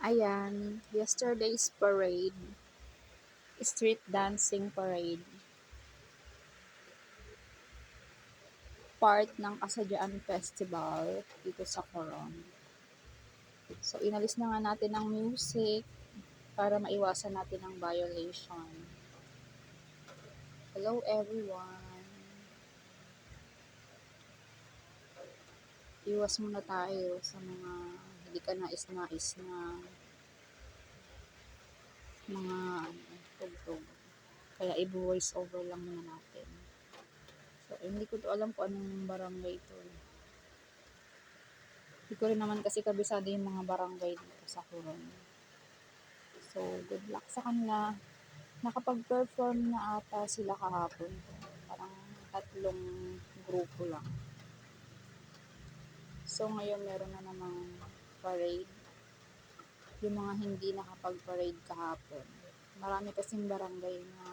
Ayan, yesterday's parade, street dancing parade, part ng Kasadyaan Festival dito sa Coron. So, inalis na nga natin ang music para maiwasan natin ang violation. Hello everyone! Iwas muna tayo sa mga hindi ka nais-nais na mga tugtog. Kaya i-voice over lang muna natin. So, hindi ko to alam kung anong barangay ito. Hindi ko rin naman kasi kabisado yung mga barangay dito sa Coron. So, good luck sa kanila. Nakapag-perform na ata sila kahapon. Parang 3 grupo lang. So, ngayon meron na namang parade. Yung mga hindi nakapag-parade kahapon. Marami kasing barangay na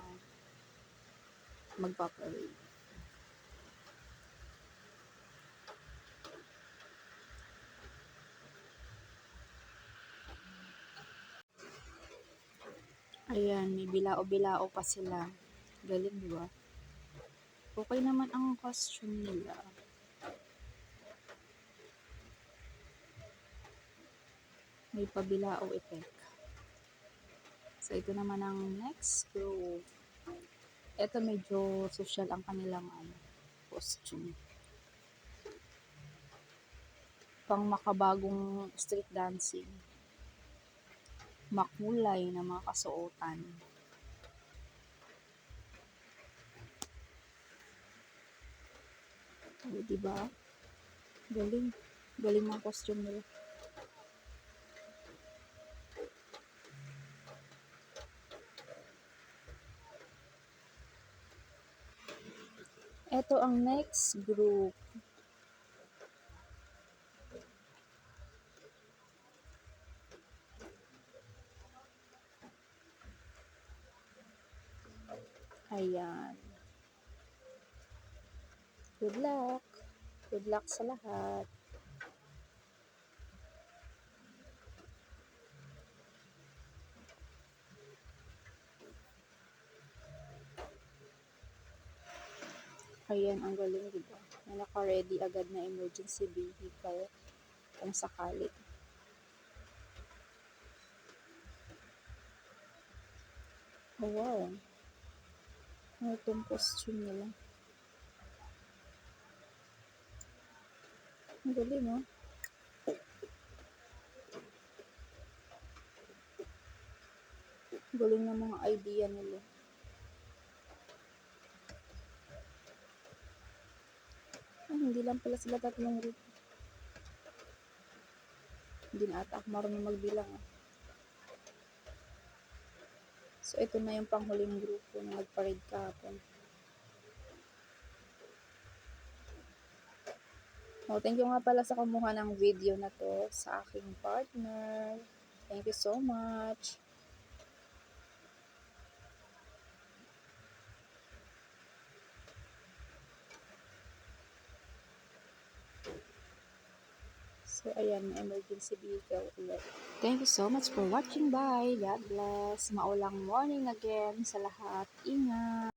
magpa-parade. Ayan, may bilao-bilao pa sila. Galing, di ba? Okay naman ang costume nila. May pabilao effect. So, ito naman ang next group. Ito medyo social ang kanilang costume. Pang makabagong street dancing. Makulay na mga kasuotan. O, diba? Galing. Galing ng costume nila. Ito ang next group. Ayan. Good luck. Good luck sa lahat. Ayan, ang galing, diba? Na naka-ready agad na emergency vehicle kung sakali. Oh, wow. Ano itong costume nila? Ang galing, oh. Galing ng mga idea nila. Hindi lang pala sila 3 group. Hindi na ata ako marunong magbilang. So, ito na yung panghuling grupo na nag-parade kahapon. Oh, thank you nga pala sa kumuha ng video na to sa aking partner. Thank you so much. So, ayan, emergency vehicle ulit. Thank you so much for watching. Bye. God bless. Maulang morning again sa lahat. Ingat.